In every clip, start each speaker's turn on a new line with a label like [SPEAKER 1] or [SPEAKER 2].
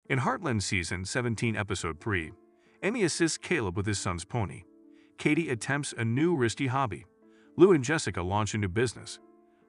[SPEAKER 1] In Heartland Season 17, Episode 3, Amy assists Caleb with his son's pony. Katie attempts a new risky hobby. Lou and Jessica launch a new business.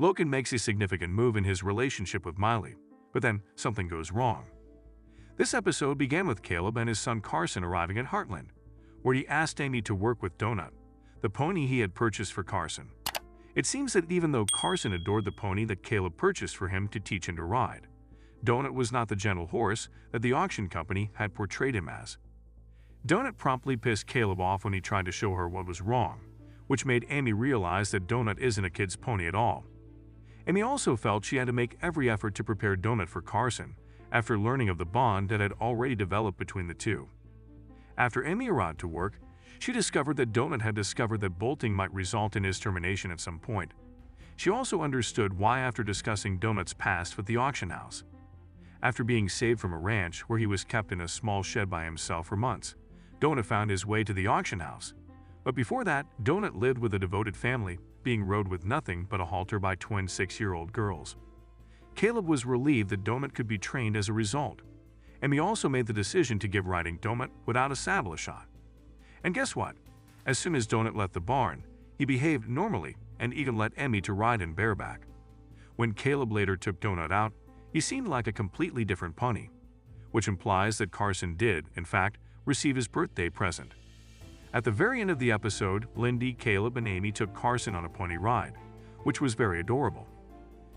[SPEAKER 1] Logan makes a significant move in his relationship with Miley, but then something goes wrong. This episode began with Caleb and his son Carson arriving at Heartland, where he asked Amy to work with Donut, the pony he had purchased for Carson. It seems that even though Carson adored the pony that Caleb purchased for him to teach him to ride, Donut was not the gentle horse that the auction company had portrayed him as. Donut promptly pissed Caleb off when he tried to show her what was wrong, which made Amy realize that Donut isn't a kid's pony at all. Amy also felt she had to make every effort to prepare Donut for Carson after learning of the bond that had already developed between the two. After Amy arrived to work, she discovered that Donut had discovered that bolting might result in his termination at some point. She also understood why after discussing Donut's past with the auction house. After being saved from a ranch where he was kept in a small shed by himself for months, Donut found his way to the auction house. But before that, Donut lived with a devoted family, being rode with nothing but a halter by twin 6-year-old girls. Caleb was relieved that Donut could be trained as a result. Amy also made the decision to give riding Donut without a saddle a shot. And guess what? As soon as Donut left the barn, he behaved normally and even let Amy to ride in bareback. When Caleb later took Donut out, he seemed like a completely different pony, which implies that Carson did, in fact, receive his birthday present. At the very end of the episode, Lindy, Caleb, and Amy took Carson on a pony ride, which was very adorable.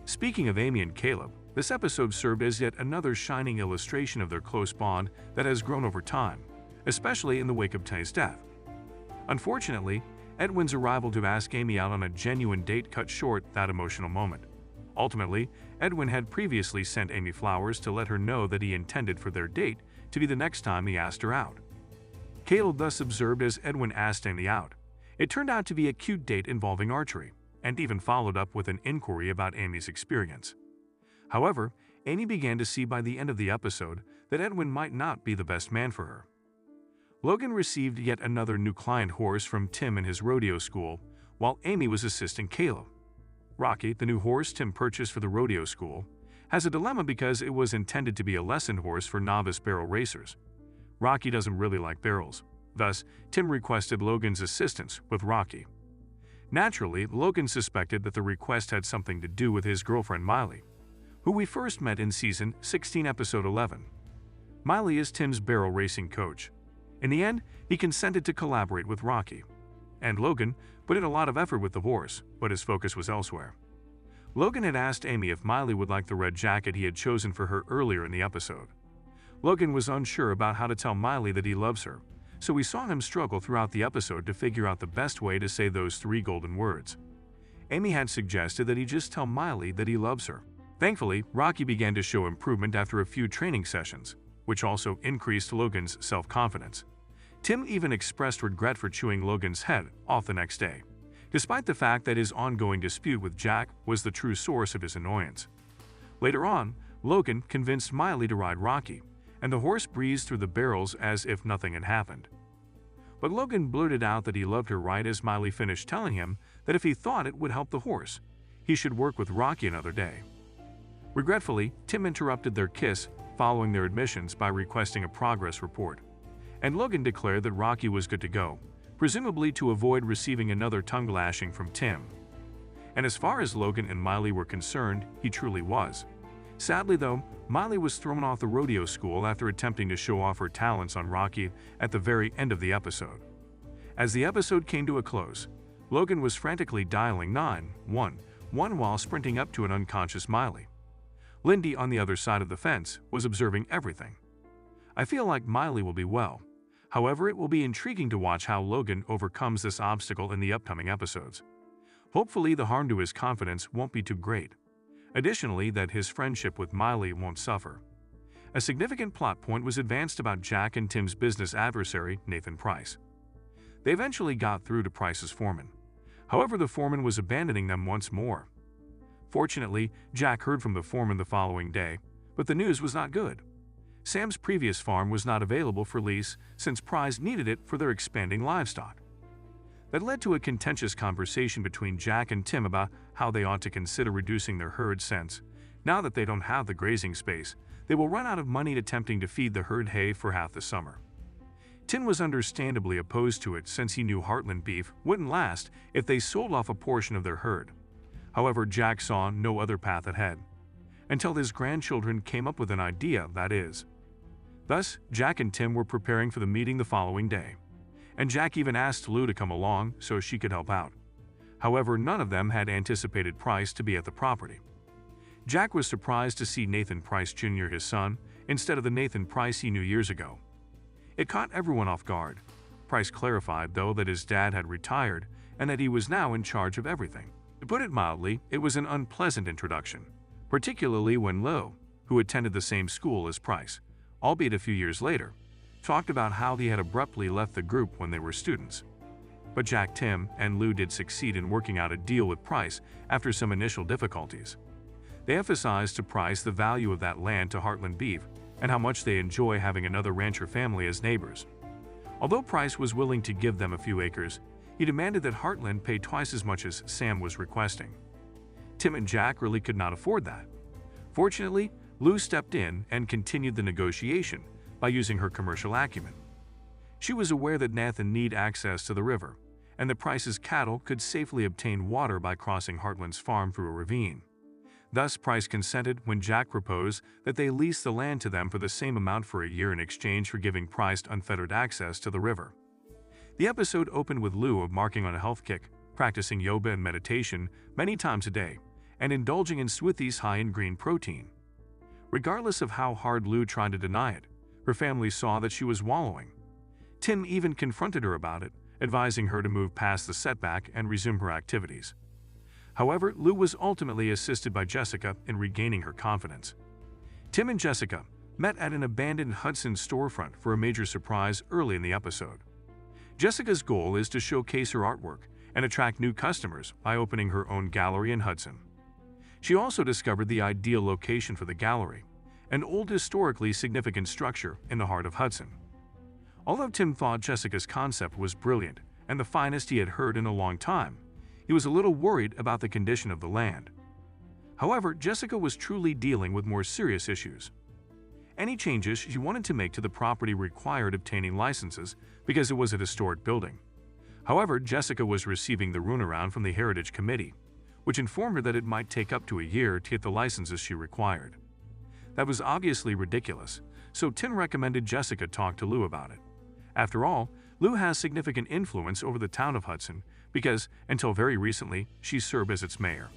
[SPEAKER 1] Speaking of Amy and Caleb, this episode served as yet another shining illustration of their close bond that has grown over time, especially in the wake of Tay's death. Unfortunately, Edwin's arrival to ask Amy out on a genuine date cut short that emotional moment. Ultimately, Edwin had previously sent Amy flowers to let her know that he intended for their date to be the next time he asked her out. Caleb thus observed as Edwin asked Amy out. It turned out to be a cute date involving archery, and even followed up with an inquiry about Amy's experience. However, Amy began to see by the end of the episode that Edwin might not be the best man for her. Logan received yet another new client horse from Tim in his rodeo school, while Amy was assisting Caleb. Rocky, the new horse Tim purchased for the rodeo school, has a dilemma because it was intended to be a lesson horse for novice barrel racers. Rocky doesn't really like barrels. Thus, Tim requested Logan's assistance with Rocky. Naturally, Logan suspected that the request had something to do with his girlfriend Miley, who we first met in Season 16, Episode 11. Miley is Tim's barrel racing coach. In the end, he consented to collaborate with Rocky. And Logan put in a lot of effort with the horse, but his focus was elsewhere. Logan had asked Amy if Miley would like the red jacket he had chosen for her earlier in the episode. Logan was unsure about how to tell Miley that he loves her, so we saw him struggle throughout the episode to figure out the best way to say those 3 golden words. Amy had suggested that he just tell Miley that he loves her. Thankfully, Rocky began to show improvement after a few training sessions, which also increased Logan's self-confidence. Tim even expressed regret for chewing Logan's head off the next day, despite the fact that his ongoing dispute with Jack was the true source of his annoyance. Later on, Logan convinced Miley to ride Rocky, and the horse breezed through the barrels as if nothing had happened. But Logan blurted out that he loved her right as Miley finished telling him that if he thought it would help the horse, he should work with Rocky another day. Regretfully, Tim interrupted their kiss following their admissions by requesting a progress report, and Logan declared that Rocky was good to go, presumably to avoid receiving another tongue lashing from Tim. And as far as Logan and Miley were concerned, he truly was. Sadly though, Miley was thrown off the rodeo school after attempting to show off her talents on Rocky at the very end of the episode. As the episode came to a close, Logan was frantically dialing 911 while sprinting up to an unconscious Miley. Lindy, on the other side of the fence, was observing everything. I feel like Miley will be well. However, it will be intriguing to watch how Logan overcomes this obstacle in the upcoming episodes. Hopefully, the harm to his confidence won't be too great. Additionally, that his friendship with Miley won't suffer. A significant plot point was advanced about Jack and Tim's business adversary, Nathan Price. They eventually got through to Price's foreman. However, the foreman was abandoning them once more. Fortunately, Jack heard from the foreman the following day, but the news was not good. Sam's previous farm was not available for lease since Price needed it for their expanding livestock. That led to a contentious conversation between Jack and Tim about how they ought to consider reducing their herd since, now that they don't have the grazing space, they will run out of money attempting to feed the herd hay for half the summer. Tim was understandably opposed to it since he knew Heartland beef wouldn't last if they sold off a portion of their herd. However, Jack saw no other path ahead, until his grandchildren came up with an idea, that is. Thus, Jack and Tim were preparing for the meeting the following day, and Jack even asked Lou to come along so she could help out. However, none of them had anticipated Price to be at the property. Jack was surprised to see Nathan Price Jr., his son, instead of the Nathan Price he knew years ago. It caught everyone off guard. Price clarified, though, that his dad had retired and that he was now in charge of everything. To put it mildly, it was an unpleasant introduction, particularly when Lou, who attended the same school as Price, albeit a few years later, talked about how he had abruptly left the group when they were students. But Jack, Tim, and Lou did succeed in working out a deal with Price after some initial difficulties. They emphasized to Price the value of that land to Heartland Beef and how much they enjoy having another rancher family as neighbors. Although Price was willing to give them a few acres, he demanded that Heartland pay twice as much as Sam was requesting. Tim and Jack really could not afford that. Fortunately, Lou stepped in and continued the negotiation by using her commercial acumen. She was aware that Nathan needed access to the river, and that Price's cattle could safely obtain water by crossing Heartland's farm through a ravine. Thus, Price consented when Jack proposed that they lease the land to them for the same amount for a year in exchange for giving Price unfettered access to the river. The episode opened with Lou embarking on a health kick, practicing yoga and meditation many times a day, and indulging in smoothies high in green protein. Regardless of how hard Lou tried to deny it, her family saw that she was wallowing. Tim even confronted her about it, advising her to move past the setback and resume her activities. However, Lou was ultimately assisted by Jessica in regaining her confidence. Tim and Jessica met at an abandoned Hudson storefront for a major surprise early in the episode. Jessica's goal is to showcase her artwork and attract new customers by opening her own gallery in Hudson. She also discovered the ideal location for the gallery, an old historically significant structure in the heart of Hudson. Although Tim thought Jessica's concept was brilliant and the finest he had heard in a long time, he was a little worried about the condition of the land. However, Jessica was truly dealing with more serious issues. Any changes she wanted to make to the property required obtaining licenses because it was a historic building. However, Jessica was receiving the runaround from the Heritage Committee, which informed her that it might take up to a year to get the licenses she required. That was obviously ridiculous, so Tim recommended Jessica talk to Lou about it. After all, Lou has significant influence over the town of Hudson because, until very recently, she served as its mayor.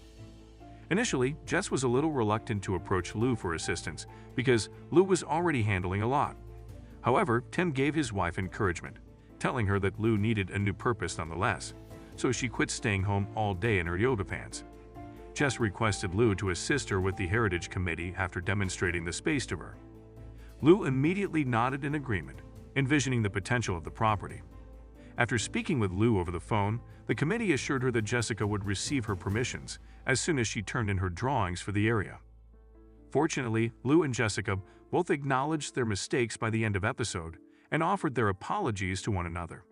[SPEAKER 1] Initially, Jess was a little reluctant to approach Lou for assistance because Lou was already handling a lot. However, Tim gave his wife encouragement, telling her that Lou needed a new purpose nonetheless, so she quit staying home all day in her yoga pants. Jess requested Lou to assist her with the Heritage Committee after demonstrating the space to her. Lou immediately nodded in agreement, envisioning the potential of the property. After speaking with Lou over the phone, the committee assured her that Jessica would receive her permissions as soon as she turned in her drawings for the area. Fortunately, Lou and Jessica both acknowledged their mistakes by the end of episode and offered their apologies to one another.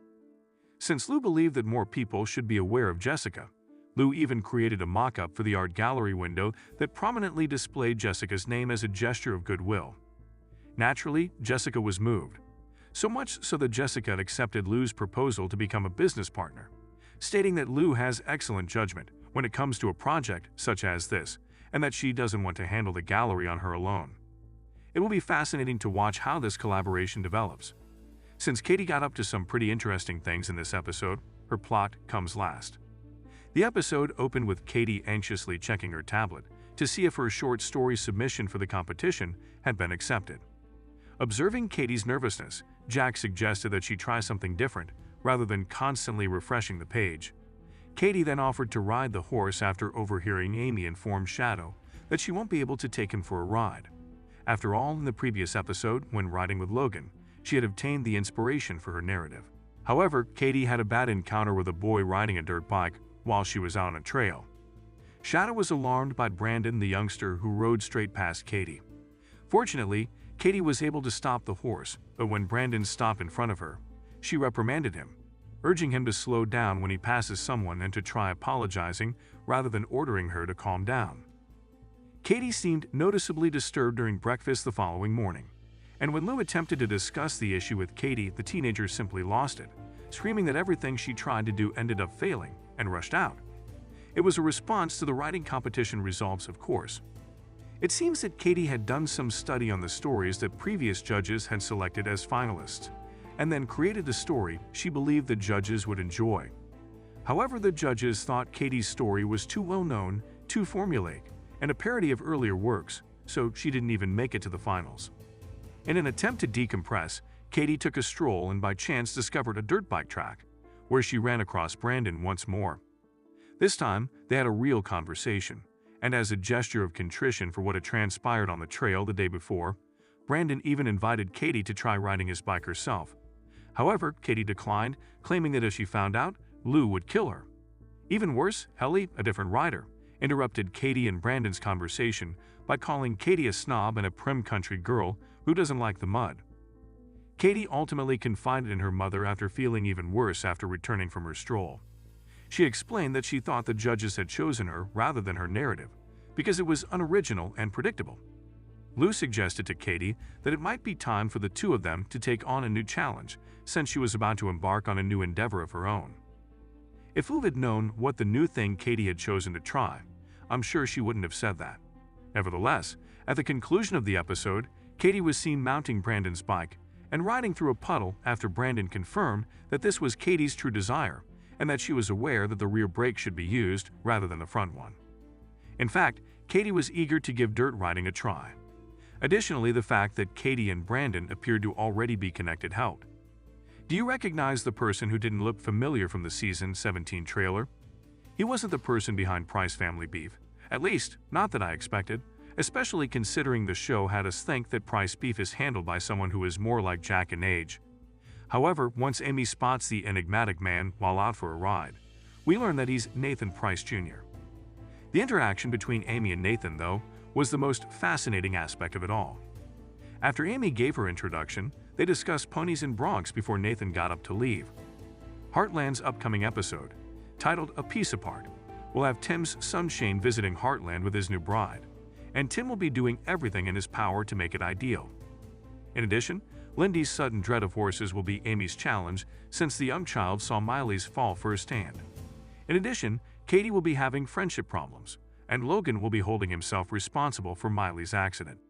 [SPEAKER 1] Since Lou believed that more people should be aware of Jessica, Lou even created a mock-up for the art gallery window that prominently displayed Jessica's name as a gesture of goodwill. Naturally, Jessica was moved, so much so that Jessica accepted Lou's proposal to become a business partner, stating that Lou has excellent judgment when it comes to a project such as this, and that she doesn't want to handle the gallery on her alone. It will be fascinating to watch how this collaboration develops. Since Katie got up to some pretty interesting things in this episode, her plot comes last. The episode opened with Katie anxiously checking her tablet to see if her short story submission for the competition had been accepted. Observing Katie's nervousness, Jack suggested that she try something different rather than constantly refreshing the page. Katie then offered to ride the horse after overhearing Amy inform Shadow that she won't be able to take him for a ride. After all, in the previous episode, when riding with Logan, she had obtained the inspiration for her narrative. However, Katie had a bad encounter with a boy riding a dirt bike while she was out on a trail. Shadow was alarmed by Brandon, the youngster who rode straight past Katie. Fortunately, Katie was able to stop the horse, but when Brandon stopped in front of her, she reprimanded him, urging him to slow down when he passes someone and to try apologizing rather than ordering her to calm down. Katie seemed noticeably disturbed during breakfast the following morning, and when Lou attempted to discuss the issue with Katie, the teenager simply lost it, screaming that everything she tried to do ended up failing, and rushed out. It was a response to the writing competition results, of course. It seems that Katie had done some study on the stories that previous judges had selected as finalists, and then created a story she believed the judges would enjoy. However, the judges thought Katie's story was too well-known, too formulaic, and a parody of earlier works, so she didn't even make it to the finals. In an attempt to decompress, Katie took a stroll and by chance discovered a dirt bike track, where she ran across Brandon once more. This time, they had a real conversation, and as a gesture of contrition for what had transpired on the trail the day before, Brandon even invited Katie to try riding his bike herself. However, Katie declined, claiming that if she found out, Lou would kill her. Even worse, Helly, a different rider, interrupted Katie and Brandon's conversation by calling Katie a snob and a prim country girl who doesn't like the mud. Katie ultimately confided in her mother after feeling even worse after returning from her stroll. She explained that she thought the judges had chosen her rather than her narrative, because it was unoriginal and predictable. Lou suggested to Katie that it might be time for the two of them to take on a new challenge, since she was about to embark on a new endeavor of her own. If Lou had known what the new thing Katie had chosen to try, I'm sure she wouldn't have said that. Nevertheless, at the conclusion of the episode, Katie was seen mounting Brandon's bike and riding through a puddle after Brandon confirmed that this was Katie's true desire, and that she was aware that the rear brake should be used rather than the front one. In fact, Katie was eager to give dirt riding a try. Additionally, the fact that Katie and Brandon appeared to already be connected helped. Do you recognize the person who didn't look familiar from the Season 17 trailer? He wasn't the person behind Price Family Beef, at least, not that I expected, especially considering the show had us think that Price Beef is handled by someone who is more like Jack in age. However, once Amy spots the enigmatic man while out for a ride, we learn that he's Nathan Price Jr. The interaction between Amy and Nathan, though, was the most fascinating aspect of it all. After Amy gave her introduction, they discussed ponies and broncs before Nathan got up to leave. Heartland's upcoming episode, titled A Piece Apart, will have Tim's son Shane visiting Heartland with his new bride, and Tim will be doing everything in his power to make it ideal. In addition, Lindy's sudden dread of horses will be Amy's challenge since the young child saw Miley's fall firsthand. In addition, Katie will be having friendship problems, and Logan will be holding himself responsible for Miley's accident.